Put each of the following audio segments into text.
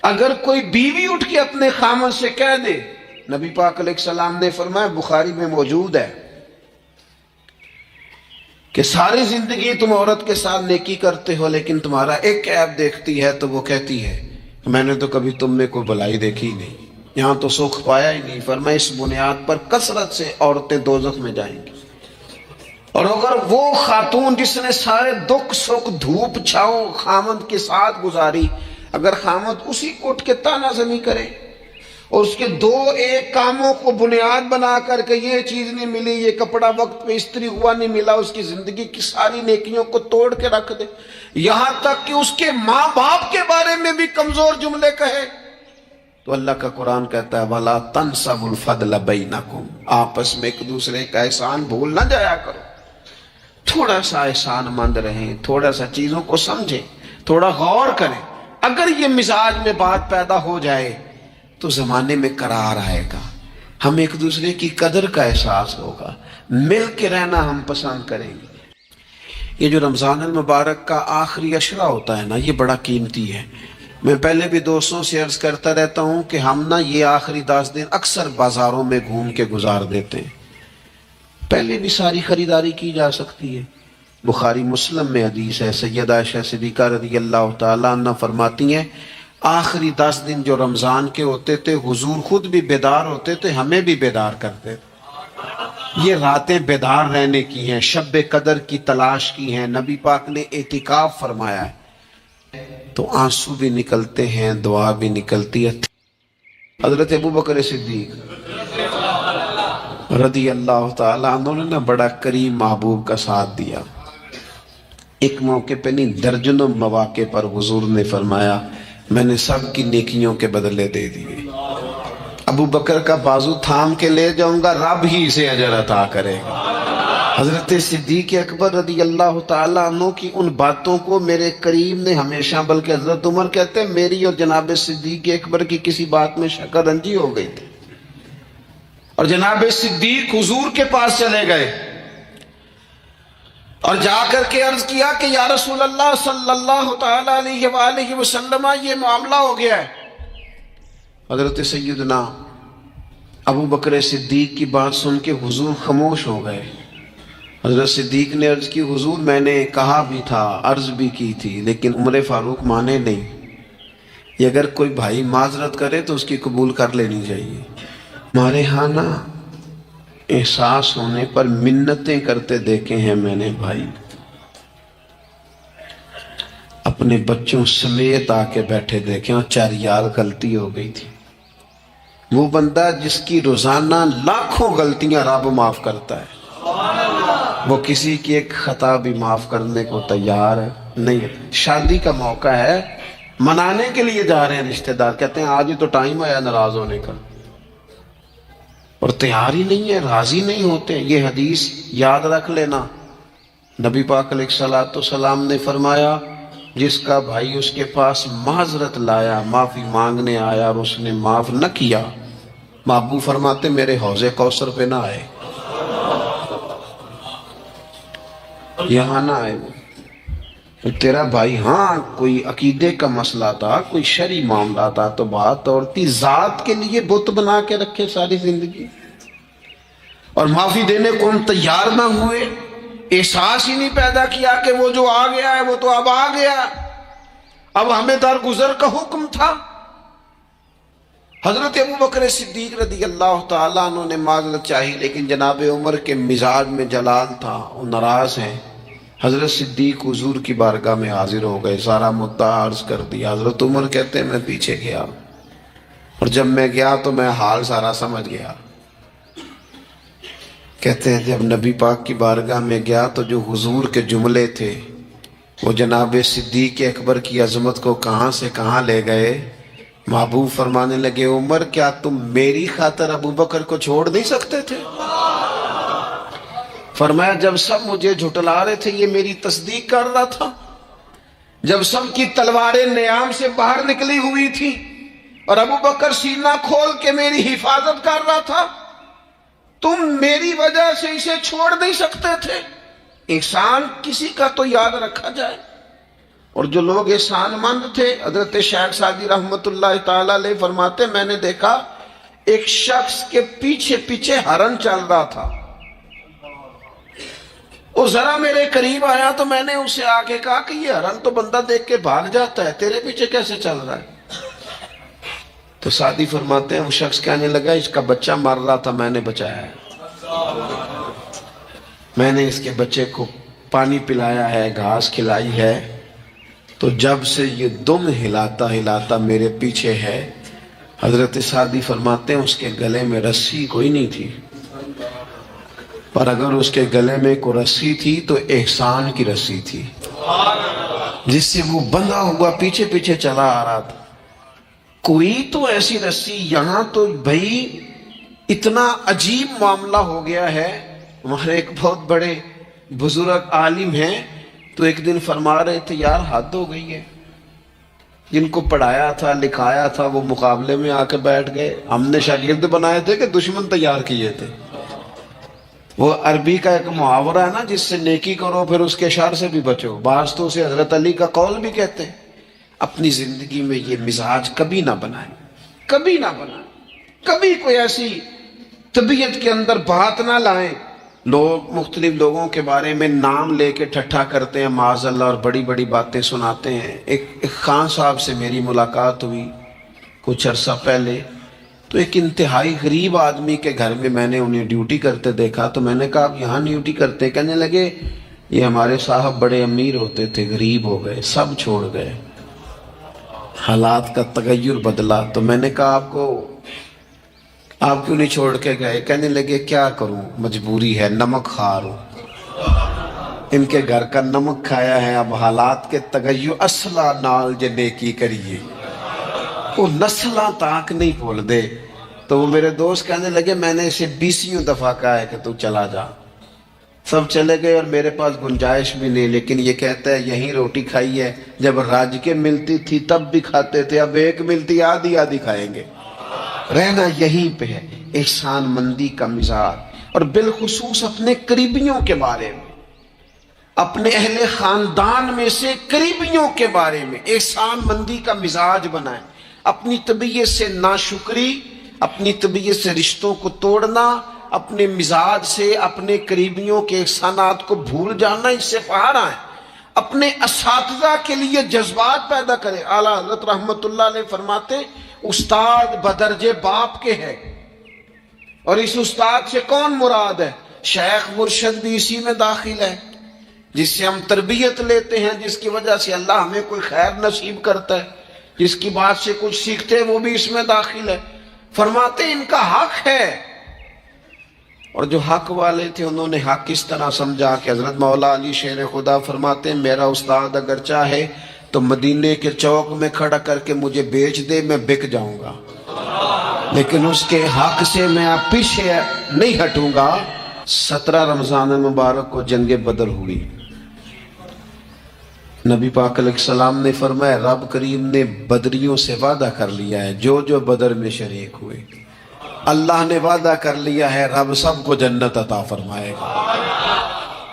اگر کوئی بیوی اٹھ کے اپنے خامن سے کہہ دے، نبی پاک علیہ السلام نے فرمایا، بخاری میں موجود ہے، کہ ساری زندگی تم عورت کے ساتھ نیکی کرتے ہو لیکن تمہارا ایک عیب دیکھتی ہے تو وہ کہتی ہے میں نے تو کبھی تم میں کوئی بلائی دیکھی نہیں، یہاں تو سکھ پایا ہی نہیں، فرمایا اس بنیاد پر کثرت سے عورتیں دوزخ میں جائیں گی۔ اور اگر وہ خاتون جس نے سارے دکھ سکھ دھوپ چھاؤں خامند کے ساتھ گزاری، اگر خامند اسی کو اٹھ کے تانا زنی کرے اور اس کے دو ایک کاموں کو بنیاد بنا کر کے یہ چیز نہیں ملی، یہ کپڑا وقت پہ استری ہوا نہیں ملا، اس کی زندگی کی ساری نیکیوں کو توڑ کے رکھ دے، یہاں تک کہ اس کے ماں باپ کے بارے میں بھی کمزور جملے کہے، تو اللہ کا قرآن کہتا ہے وَلَا تَنْسَوُا الْفَضْلَ بَيْنَكُمْ، آپس میں ایک دوسرے کا احسان بھول نہ جایا کرو، تھوڑا سا احسان مند رہیں، تھوڑا سا چیزوں کو سمجھیں، تھوڑا غور کریں۔ اگر یہ مزاج میں بات پیدا ہو جائے تو زمانے میں قرار آئے گا، ہم ایک دوسرے کی قدر کا احساس ہوگا، مل کے رہنا ہم پسند کریں گے۔ یہ جو رمضان المبارک کا آخری عشرہ ہوتا ہے نا، یہ بڑا قیمتی ہے۔ میں پہلے بھی دوستوں سے عرض کرتا رہتا ہوں کہ ہم نا یہ آخری 10 دن اکثر بازاروں میں گھوم کے گزار دیتے ہیں، پہلے بھی ساری خریداری کی جا سکتی ہے۔ بخاری مسلم میں حدیث ہے، سیدہ عائشہ صدیقہ رضی اللہ تعالیٰ عنہ فرماتی ہیں آخری 10 دن جو رمضان کے ہوتے تھے حضور خود بھی بیدار ہوتے تھے، ہمیں بھی بیدار کرتے تھے۔ یہ راتیں بیدار رہنے کی ہیں، شب قدر کی تلاش کی ہیں، نبی پاک نے اعتکاف فرمایا ہے، تو آنسو بھی نکلتے ہیں، دعا بھی نکلتی ہے۔ حضرت ابوبکر صدیق رضی اللہ تعالیٰ عنہ نے بڑا کریم محبوب کا ساتھ دیا، ایک موقع پہ نہیں درجنوں مواقع پر حضور نے فرمایا میں نے سب کی نیکیوں کے بدلے دے دیے، ابو بکر کا بازو تھام کے لے جاؤں گا، رب ہی اسے اجر عطا کرے گا۔ حضرت صدیق اکبر رضی اللہ تعالیٰ عنہ کی ان باتوں کو میرے کریم نے ہمیشہ، بلکہ حضرت عمر کہتے ہیں میری اور جناب صدیق اکبر کی کسی بات میں شکر رنجی ہو گئی تھی، اور جناب صدیق حضور کے پاس چلے گئے اور جا کر کے عرض کیا کہ یا رسول اللہ صلی اللہ تعالیٰ علیہ وآلہ وسلم یہ معاملہ ہو گیا ہے۔ حضرت سیدنا ابو بکر صدیق کی بات سن کے حضور خاموش ہو گئے۔ حضرت صدیق نے عرض کی حضور میں نے کہا بھی تھا، عرض بھی کی تھی، لیکن عمر فاروق مانے نہیں، یہ اگر کوئی بھائی معذرت کرے تو اس کی قبول کر لینی چاہیے۔ ہمارے ہاں نا احساس ہونے پر منتیں کرتے دیکھے ہیں میں نے بھائی، اپنے بچوں سمیت آ کے بیٹھے دیکھے ہیں، چار یار غلطی ہو گئی تھی۔ وہ بندہ جس کی روزانہ لاکھوں غلطیاں رب معاف کرتا ہے، وہ کسی کی ایک خطا بھی معاف کرنے کو تیار ہے نہیں ہے۔ شادی کا موقع ہے، منانے کے لیے جا رہے ہیں رشتہ دار، کہتے ہیں آج ہی تو ٹائم آیا ناراض ہونے کا، اور تیار ہی نہیں ہے، راضی نہیں ہوتے۔ یہ حدیث یاد رکھ لینا، نبی پاک علیہ السلام نے فرمایا جس کا بھائی اس کے پاس معذرت لایا، معافی مانگنے آیا اور اس نے معاف نہ کیا، محبوب فرماتے میرے حوض کوثر پہ نہ آئے، یہاں نہ آئے۔ وہ تیرا بھائی ہاں کوئی عقیدے کا مسئلہ تھا، کوئی شرعی معاملہ تھا تو بات اور تھی، ذات کے لیے بت بنا کے رکھے ساری زندگی، اور معافی دینے کو ہم تیار نہ ہوئے، احساس ہی نہیں پیدا کیا کہ وہ جو آ گیا ہے وہ تو اب آ گیا، اب ہمیں درگزر کا حکم تھا۔ حضرت ابوبکر صدیق رضی اللہ تعالیٰ عنہ نے معذرت چاہی، لیکن جناب عمر کے مزاج میں جلال تھا، وہ ناراض ہیں۔ حضرت صدیق حضور کی بارگاہ میں حاضر ہو گئے، سارا مدعا عرض کر دیا۔ حضرت عمر کہتے ہیں میں پیچھے گیا، اور جب میں گیا تو میں حال سارا سمجھ گیا۔ کہتے ہیں جب نبی پاک کی بارگاہ میں گیا تو جو حضور کے جملے تھے وہ جناب صدیق اکبر کی عظمت کو کہاں سے کہاں لے گئے۔ محبوب فرمانے لگے عمر کیا تم میری خاطر ابو بکر کو چھوڑ نہیں سکتے تھے؟ فرمایا جب سب مجھے جھٹلا رہے تھے یہ میری تصدیق کر رہا تھا، جب سب کی تلواریں نیام سے باہر نکلی ہوئی تھی اور ابو بکر سینہ کھول کے میری حفاظت کر رہا تھا، تم میری وجہ سے اسے چھوڑ نہیں سکتے تھے۔ احسان کسی کا تو یاد رکھا جائے۔ اور جو لوگ احسان مند تھے، حضرت شیخ سعدی رحمت اللہ تعالی علیہ فرماتے میں نے دیکھا ایک شخص کے پیچھے پیچھے ہرن چل رہا تھا، وہ ذرا میرے قریب آیا تو میں نے اسے آ کے کہا کہ یہ ہرن تو بندہ دیکھ کے بھاگ جاتا ہے، تیرے پیچھے کیسے چل رہا ہے؟ تو سعدی فرماتے ہیں وہ شخص کہنے لگا اس کا بچہ مر رہا تھا، میں نے بچایا ہے، میں نے اس کے بچے کو پانی پلایا ہے، گھاس کھلائی ہے، تو جب سے یہ دم ہلاتا ہلاتا میرے پیچھے ہے۔ حضرت سعدی فرماتے ہیں اس کے گلے میں رسی کوئی نہیں تھی، پر اگر اس کے گلے میں کوئی رسی تھی تو احسان کی رسی تھی، جس سے وہ بندھا ہوا پیچھے پیچھے چلا آ رہا تھا۔ کوئی تو ایسی رسی، یہاں تو بھائی اتنا عجیب معاملہ ہو گیا ہے۔ ہمارے ایک بہت بڑے بزرگ عالم ہیں، تو ایک دن فرما رہے تھے یار حد ہو گئی ہے، جن کو پڑھایا تھا لکھایا تھا وہ مقابلے میں آ کے بیٹھ گئے، ہم نے شاگرد بنائے تھے کہ دشمن تیار کیے تھے۔ وہ عربی کا ایک محاورہ ہے نا، جس سے نیکی کرو پھر اس کے شر سے بھی بچو، بعض تو اسے حضرت علی کا قول بھی کہتے ہیں۔ اپنی زندگی میں یہ مزاج کبھی نہ بنائیں، کبھی نہ بنائیں، کبھی کوئی ایسی طبیعت کے اندر بات نہ لائیں۔ لوگ مختلف لوگوں کے بارے میں نام لے کے ٹھٹھا کرتے ہیں معاذ اللہ، اور بڑی بڑی باتیں سناتے ہیں۔ ایک خان صاحب سے میری ملاقات ہوئی کچھ عرصہ پہلے، تو ایک انتہائی غریب آدمی کے گھر میں نے انہیں ڈیوٹی کرتے دیکھا، تو میں نے کہا آپ یہاں ڈیوٹی کرتے ہیں؟ کہنے لگے یہ ہمارے صاحب بڑے امیر ہوتے تھے، غریب ہو گئے، سب چھوڑ گئے، حالات کا تغیر بدلا۔ تو میں نے کہا آپ کیوں نہیں چھوڑ کے گئے؟ کہنے لگے کیا کروں، مجبوری ہے، نمک خار ہوں، ان کے گھر کا نمک کھایا ہے، اب حالات کے تغیر اصلہ نال جے نیکی کریے، وہ نسلہ تاک نہیں بھول دے۔ تو وہ میرے دوست کہنے لگے میں نے اسے 20 دفعہ کہا ہے کہ تو چلا جا، سب چلے گئے اور میرے پاس گنجائش بھی نہیں، لیکن یہ کہتا ہے یہیں روٹی کھائی ہے، جب راج کے ملتی تھی تب بھی کھاتے تھے، اب ایک ملتی آدھی آدھی کھائیں گے، رہنا یہیں پہ ہے۔ احسان مندی کا مزاج، اور بالخصوص اپنے قریبیوں کے بارے میں، اپنے اہل خاندان میں سے قریبیوں کے بارے میں احسان مندی کا مزاج بنائیں۔ اپنی طبیعت سے ناشکری، اپنی طبیعت سے رشتوں کو توڑنا، اپنے مزاج سے اپنے قریبیوں کے احسانات کو بھول جانا، اس سے باہر آئیں۔ اپنے اساتذہ کے لیے جذبات پیدا کریں۔ اعلیٰ حضرت رحمت اللہ علیہ فرماتے استاد بدرجے باپ کے ہے، اور اس استاد سے کون مراد ہے؟ شیخ مرشد بھی اسی میں داخل ہے، جس سے ہم تربیت لیتے ہیں، جس کی وجہ سے اللہ ہمیں کوئی خیر نصیب کرتا ہے، جس کی بات سے کچھ سیکھتے ہیں، وہ بھی اس میں داخل ہے۔ فرماتے ان کا حق ہے، اور جو حق والے تھے انہوں نے حق اس طرح سمجھا کہ حضرت مولا علی شیر خدا فرماتے ہیں میرا استاد اگر چاہے تو مدینے کے چوک میں کھڑا کر کے مجھے بیچ دے، میں بک جاؤں گا، لیکن اس کے حق سے میں آپ پیچھے نہیں ہٹوں گا۔ 17 رمضان مبارک کو جنگ بدر ہوئی، نبی پاک علیہ السلام نے فرمایا رب کریم نے بدریوں سے وعدہ کر لیا ہے، جو جو بدر میں شریک ہوئے اللہ نے وعدہ کر لیا ہے رب سب کو جنت عطا فرمائے گا۔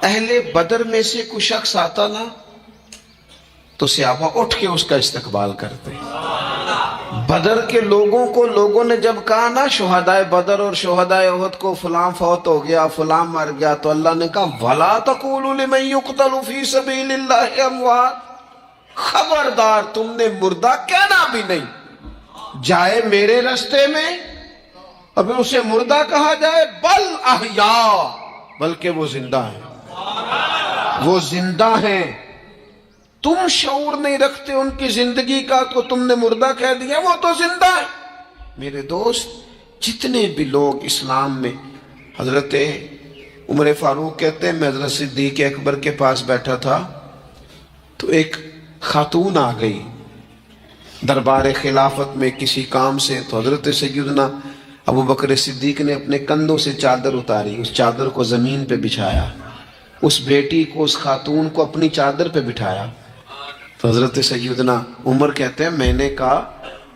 اہل بدر میں سے کوئی شخص آتا نا تو صحابہ اٹھ کے اس کا استقبال کرتے۔ بدر کے لوگوں نے جب کہا نا شہدائے بدر اور شہدائے احد کو فلاں فوت ہو گیا، فلاں مر گیا، تو اللہ نے کہا وَلَا تَقُولُوا لِمَن يُقْتَلُ فِي سَبِيلِ اللَّهِ أَمْوَاتٌ، خبردار تم نے مردہ کہنا بھی نہیں، جائے میرے رستے میں اب اسے مردہ کہا جائے، بل احیاء، بلکہ وہ زندہ ہیں، وہ زندہ ہیں۔ تم شعور نہیں رکھتے ان کی زندگی کا تو تم نے مردہ کہہ دیا، وہ تو زندہ ہے۔ میرے دوست جتنے بھی لوگ اسلام میں، حضرت عمر فاروق کہتے ہیں میں حضرت صدیق اکبر کے پاس بیٹھا تھا تو ایک خاتون آ گئی دربار خلافت میں کسی کام سے، تو حضرت سیدنا ابو بکر صدیق نے اپنے کندھوں سے چادر اتاری، اس چادر کو زمین پہ بچھایا، اس بیٹی کو، اس خاتون کو اپنی چادر پہ بٹھایا۔ تو حضرت سیدنا عمر کہتے ہیں میں نے کہا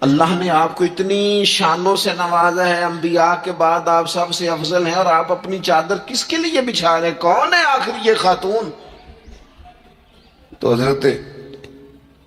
اللہ نے آپ کو اتنی شانوں سے نوازا ہے، انبیاء کے بعد آپ سب سے افضل ہیں، اور آپ اپنی چادر کس کے لیے بچھا رہے ہیں؟ کون ہے آخر یہ خاتون؟ تو حضرت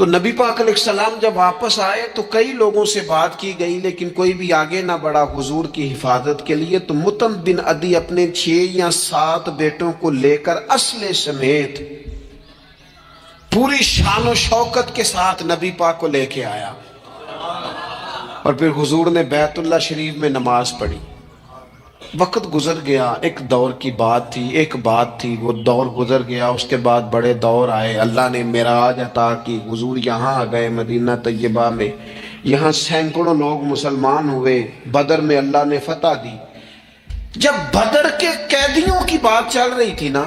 تو نبی پاک علیہ السلام جب واپس آئے تو کئی لوگوں سے بات کی گئی لیکن کوئی بھی آگے نہ بڑھا حضور کی حفاظت کے لیے. تو مطعم بن عدی اپنے 6 یا 7 بیٹوں کو لے کر اسلحے سمیت پوری شان و شوکت کے ساتھ نبی پاک کو لے کے آیا اور پھر حضور نے بیت اللہ شریف میں نماز پڑھی. وقت گزر گیا، ایک دور کی بات تھی، ایک بات تھی، وہ دور گزر گیا. اس کے بعد بڑے دور آئے، اللہ نے معراج عطا کی، حضور یہاں آ گئے مدینہ طیبہ میں. یہاں سینکڑوں لوگ مسلمان ہوئے، بدر میں اللہ نے فتح دی. جب بدر کے قیدیوں کی بات چل رہی تھی نا،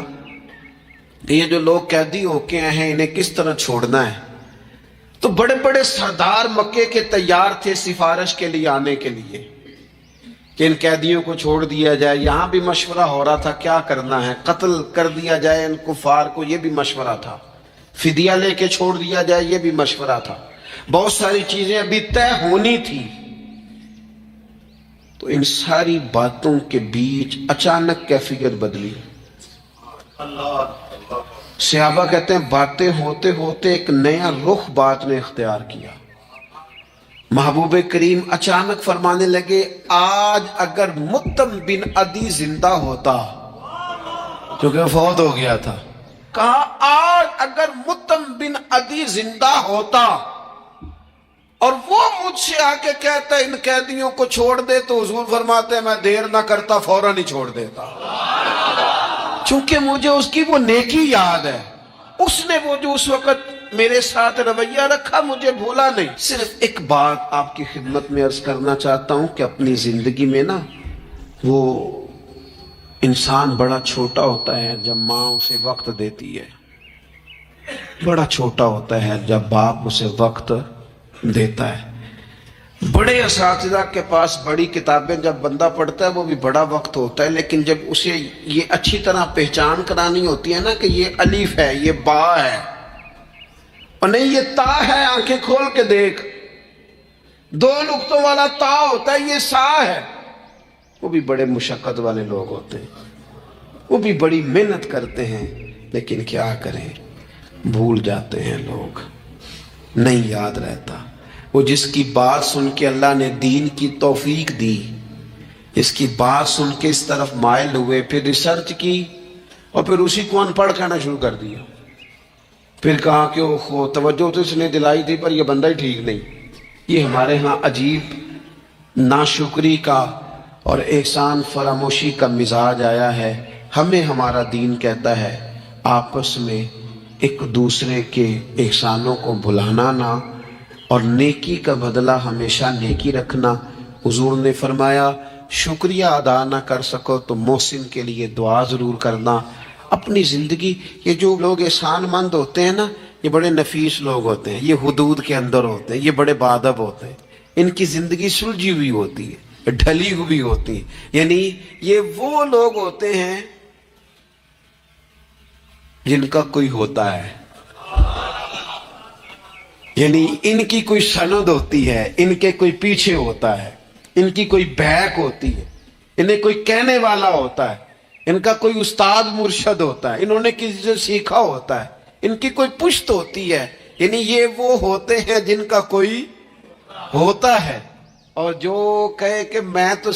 یہ جو لوگ قیدی ہو کے آئے ہیں انہیں کس طرح چھوڑنا ہے، تو بڑے بڑے سردار مکے کے تیار تھے سفارش کے لیے آنے کے لیے کہ ان قیدیوں کو چھوڑ دیا جائے. یہاں بھی مشورہ ہو رہا تھا کیا کرنا ہے، قتل کر دیا جائے ان کفار کو، یہ بھی مشورہ تھا، فدیہ لے کے چھوڑ دیا جائے، یہ بھی مشورہ تھا. بہت ساری چیزیں ابھی طے ہونی تھی. تو ان ساری باتوں کے بیچ اچانک کیفیت بدلی. صحابہ کہتے ہیں باتیں ہوتے ہوتے ایک نیا رخ بات نے اختیار کیا. محبوب کریم اچانک فرمانے لگے آج اگر مطعم بن عدی زندہ ہوتا، کیونکہ فوت ہو گیا تھا، کہا آج اگر مطعم بن عدی زندہ ہوتا اور وہ مجھ سے آ کے کہتا ان قیدیوں کو چھوڑ دے، تو حضور فرماتے ہیں میں دیر نہ کرتا، فوراً ہی چھوڑ دیتا. چونکہ مجھے اس کی وہ نیکی یاد ہے، اس نے وہ جو اس وقت میرے ساتھ رویہ رکھا مجھے بھولا نہیں. صرف ایک بات آپ کی خدمت میں عرض کرنا چاہتا ہوں کہ اپنی زندگی میں نا وہ انسان بڑا چھوٹا ہوتا ہے جب ماں اسے وقت دیتی ہے، بڑا چھوٹا ہوتا ہے جب باپ اسے وقت دیتا ہے. بڑے اساتذہ کے پاس بڑی کتابیں جب بندہ پڑھتا ہے وہ بھی بڑا وقت ہوتا ہے، لیکن جب اسے یہ اچھی طرح پہچان کرانی ہوتی ہے نا کہ یہ الف ہے، یہ با ہے، اور نہیں یہ تا ہے، آنکھیں کھول کے دیکھ، 2 نقطوں والا تا ہوتا ہے، یہ سا ہے. وہ بھی بڑے مشقت والے لوگ ہوتے ہیں، وہ بھی بڑی محنت کرتے ہیں، لیکن کیا کریں بھول جاتے ہیں لوگ، نہیں یاد رہتا. وہ جس کی بات سن کے اللہ نے دین کی توفیق دی، اس کی بات سن کے اس طرف مائل ہوئے، پھر ریسرچ کی اور پھر اسی کو ان پڑھ کہنا شروع کر دیا. پھر کہا کہ اوہ توجہ تو اس نے دلائی تھی پر یہ بندہ ہی ٹھیک نہیں. یہ ہمارے ہاں عجیب ناشکری کا اور احسان فراموشی کا مزاج آیا ہے. ہمیں ہمارا دین کہتا ہے آپس میں ایک دوسرے کے احسانوں کو بھلانا نہ، اور نیکی کا بدلہ ہمیشہ نیکی رکھنا. حضور نے فرمایا شکریہ ادا نہ کر سکو تو محسن کے لیے دعا ضرور کرنا. اپنی زندگی، یہ جو لوگ احسان مند ہوتے ہیں نا یہ بڑے نفیس لوگ ہوتے ہیں، یہ حدود کے اندر ہوتے ہیں، یہ بڑے باادب ہوتے ہیں، ان کی زندگی سلجھی ہوئی ہوتی ہے، ڈھلی ہوئی ہوتی ہے. یعنی یہ وہ لوگ ہوتے ہیں جن کا کوئی ہوتا ہے، یعنی ان کی کوئی سند ہوتی ہے، ان کے کوئی پیچھے ہوتا ہے، ان کی کوئی بیک ہوتی ہے، انہیں کوئی کہنے والا ہوتا ہے، ان کا کوئی استاد مرشد ہوتا ہے، انہوں نے کسی سے سیکھا ہوتا ہے، ان کی کوئی پشت ہوتی ہے. یعنی یہ وہ ہوتے ہیں جن کا کوئی ہوتا ہے. اور جو کہے کہ میں تو